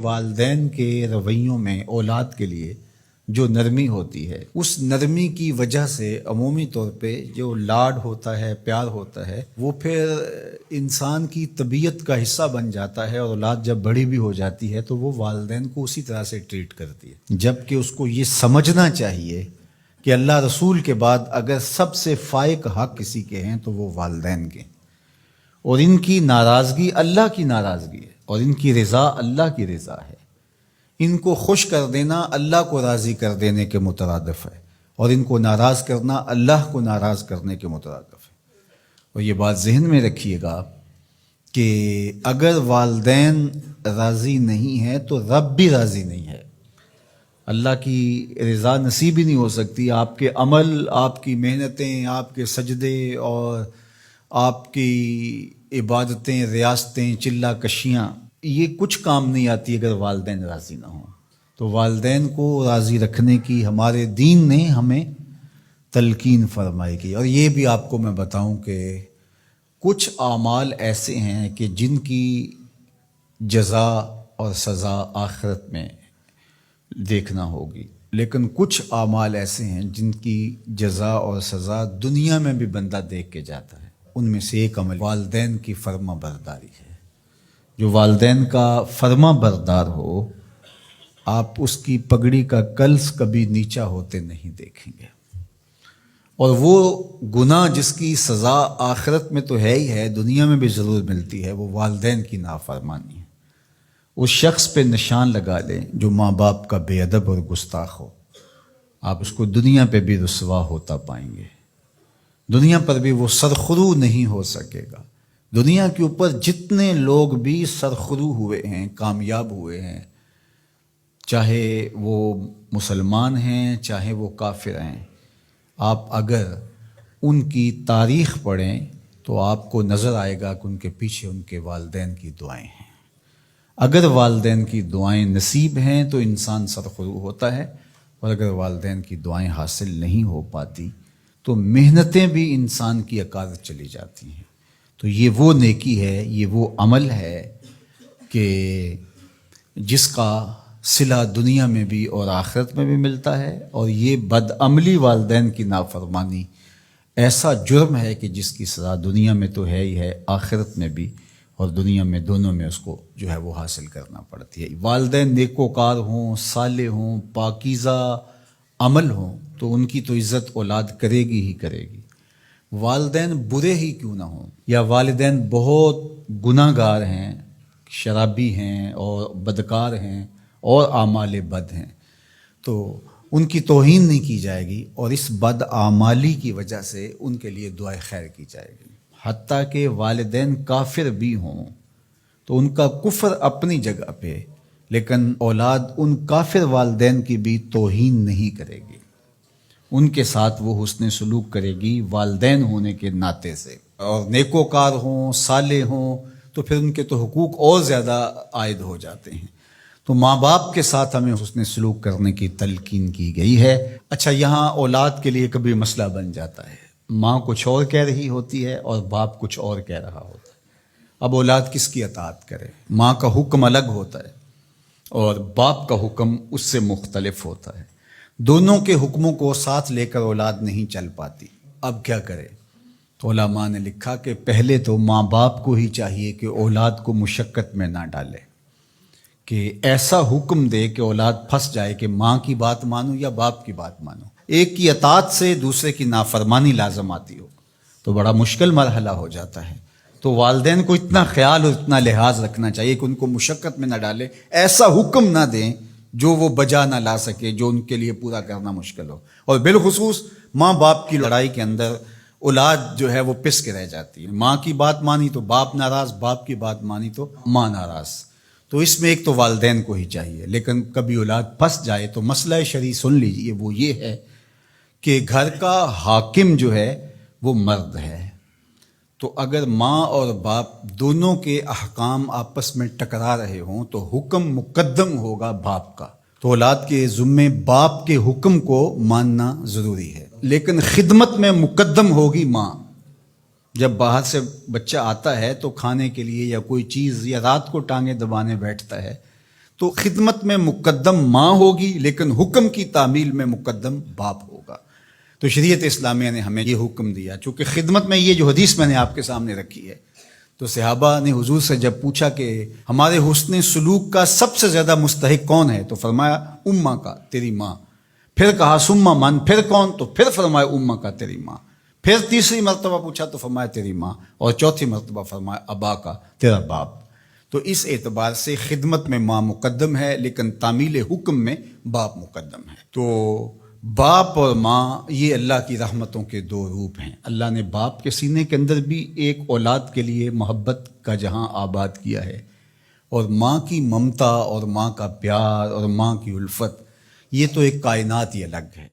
والدین کے رویوں میں اولاد کے لیے جو نرمی ہوتی ہے، اس نرمی کی وجہ سے عمومی طور پہ جو لاڈ ہوتا ہے، پیار ہوتا ہے، وہ پھر انسان کی طبیعت کا حصہ بن جاتا ہے، اور اولاد جب بڑی بھی ہو جاتی ہے تو وہ والدین کو اسی طرح سے ٹریٹ کرتی ہے، جبکہ اس کو یہ سمجھنا چاہیے کہ اللہ رسول کے بعد اگر سب سے فائق حق کسی کے ہیں تو وہ والدین کے ہیں، اور ان کی ناراضگی اللہ کی ناراضگی ہے، اور ان کی رضا اللہ کی رضا ہے۔ ان کو خوش کر دینا اللہ کو راضی کر دینے کے مترادف ہے، اور ان کو ناراض کرنا اللہ کو ناراض کرنے کے مترادف ہے۔ اور یہ بات ذہن میں رکھیے گا کہ اگر والدین راضی نہیں ہیں تو رب بھی راضی نہیں ہے۔ اللہ کی رضا نصیب ہی نہیں ہو سکتی، آپ کے عمل، آپ کی محنتیں، آپ کے سجدے اور آپ کی عبادتیں، ریاستیں، چلہ کشیاں، یہ کچھ کام نہیں آتی اگر والدین راضی نہ ہوں۔ تو والدین کو راضی رکھنے کی ہمارے دین نے ہمیں تلقین فرمائی کی۔ اور یہ بھی آپ کو میں بتاؤں کہ کچھ اعمال ایسے ہیں کہ جن کی جزا اور سزا آخرت میں دیکھنا ہوگی، لیکن کچھ اعمال ایسے ہیں جن کی جزا اور سزا دنیا میں بھی بندہ دیکھ کے جاتا ہے۔ ان میں سے ایک عمل والدین کی فرما برداری ہے۔ جو والدین کا فرما بردار ہو، آپ اس کی پگڑی کا کلس کبھی نیچا ہوتے نہیں دیکھیں گے، اور وہ گناہ جس کی سزا آخرت میں تو ہے ہی ہے، دنیا میں بھی ضرور ملتی ہے، وہ والدین کی نافرمانی ہے۔ اس شخص پہ نشان لگا لیں جو ماں باپ کا بے ادب اور گستاخ ہو، آپ اس کو دنیا پہ بھی رسوا ہوتا پائیں گے، دنیا پر بھی وہ سرخرو نہیں ہو سکے گا۔ دنیا کے اوپر جتنے لوگ بھی سرخرو ہوئے ہیں، کامیاب ہوئے ہیں، چاہے وہ مسلمان ہیں چاہے وہ کافر ہیں، آپ اگر ان کی تاریخ پڑھیں تو آپ کو نظر آئے گا کہ ان کے پیچھے ان کے والدین کی دعائیں ہیں۔ اگر والدین کی دعائیں نصیب ہیں تو انسان سرخرو ہوتا ہے، اور اگر والدین کی دعائیں حاصل نہیں ہو پاتی تو محنتیں بھی انسان کی اکاد چلی جاتی ہیں۔ تو یہ وہ نیکی ہے، یہ وہ عمل ہے کہ جس کا صلہ دنیا میں بھی اور آخرت میں بھی ملتا ہے، اور یہ بدعملی والدین کی نافرمانی ایسا جرم ہے کہ جس کی سزا دنیا میں تو ہے ہی ہے، آخرت میں بھی، اور دنیا میں دونوں میں اس کو جو ہے وہ حاصل کرنا پڑتی ہے۔ والدین نیکوکار ہوں، صالح ہوں، پاکیزہ عمل ہوں تو ان کی تو عزت اولاد کرے گی ہی کرے گی، والدین برے ہی کیوں نہ ہوں، یا والدین بہت گناہ گار ہیں، شرابی ہیں اور بدکار ہیں اور اعمال بد ہیں، تو ان کی توہین نہیں کی جائے گی، اور اس بد اعمالی کی وجہ سے ان کے لیے دعائے خیر کی جائے گی۔ حتیٰ کہ والدین کافر بھی ہوں تو ان کا کفر اپنی جگہ پہ، لیکن اولاد ان کافر والدین کی بھی توہین نہیں کرے گی، ان کے ساتھ وہ حسن سلوک کرے گی والدین ہونے کے ناطے سے، اور نیکوکار ہوں، صالح ہوں تو پھر ان کے تو حقوق اور زیادہ عائد ہو جاتے ہیں۔ تو ماں باپ کے ساتھ ہمیں حسن سلوک کرنے کی تلقین کی گئی ہے۔ اچھا، یہاں اولاد کے لیے کبھی مسئلہ بن جاتا ہے، ماں کچھ اور کہہ رہی ہوتی ہے اور باپ کچھ اور کہہ رہا ہوتا ہے، اب اولاد کس کی اطاعت کرے؟ ماں کا حکم الگ ہوتا ہے اور باپ کا حکم اس سے مختلف ہوتا ہے، دونوں کے حکموں کو ساتھ لے کر اولاد نہیں چل پاتی۔ اب کیا کرے؟ تو علماء نے لکھا کہ پہلے تو ماں باپ کو ہی چاہیے کہ اولاد کو مشقت میں نہ ڈالے، کہ ایسا حکم دے کہ اولاد پھنس جائے کہ ماں کی بات مانو یا باپ کی بات مانو، ایک کی اطاعت سے دوسرے کی نافرمانی لازم آتی ہو تو بڑا مشکل مرحلہ ہو جاتا ہے۔ تو والدین کو اتنا خیال اور اتنا لحاظ رکھنا چاہیے کہ ان کو مشقت میں نہ ڈالے، ایسا حکم نہ دیں جو وہ بجا نہ لا سکے، جو ان کے لیے پورا کرنا مشکل ہو۔ اور بالخصوص ماں باپ کی لڑائی کے اندر اولاد جو ہے وہ پس کے رہ جاتی ہے، ماں کی بات مانی تو باپ ناراض، باپ کی بات مانی تو ماں ناراض۔ تو اس میں ایک تو والدین کو ہی چاہیے، لیکن کبھی اولاد پھنس جائے تو مسئلہ شرعی سن لیجئے، وہ یہ ہے کہ گھر کا حاکم جو ہے وہ مرد ہے، تو اگر ماں اور باپ دونوں کے احکام آپس میں ٹکرا رہے ہوں تو حکم مقدم ہوگا باپ کا، تو اولاد کے ذمے باپ کے حکم کو ماننا ضروری ہے، لیکن خدمت میں مقدم ہوگی ماں۔ جب باہر سے بچہ آتا ہے تو کھانے کے لیے یا کوئی چیز یا رات کو ٹانگیں دبانے بیٹھتا ہے تو خدمت میں مقدم ماں ہوگی، لیکن حکم کی تعمیل میں مقدم باپ ہوگا۔ تو شریعت اسلامیہ نے ہمیں یہ حکم دیا، چونکہ خدمت میں یہ جو حدیث میں نے آپ کے سامنے رکھی ہے، تو صحابہ نے حضور سے جب پوچھا کہ ہمارے حسن سلوک کا سب سے زیادہ مستحق کون ہے، تو فرمایا اماں کا، تیری ماں۔ پھر کہا سما من، پھر کون؟ تو پھر فرمایا اماں کا، تیری ماں۔ پھر تیسری مرتبہ پوچھا تو فرمایا تیری ماں، اور چوتھی مرتبہ فرمایا ابا کا، تیرا باپ۔ تو اس اعتبار سے خدمت میں ماں مقدم ہے، لیکن تعمیل حکم میں باپ مقدم ہے۔ تو باپ اور ماں یہ اللہ کی رحمتوں کے دو روپ ہیں۔ اللہ نے باپ کے سینے کے اندر بھی ایک اولاد کے لیے محبت کا جہاں آباد کیا ہے، اور ماں کی ممتا اور ماں کا پیار اور ماں کی الفت، یہ تو ایک کائنات ہی الگ ہے۔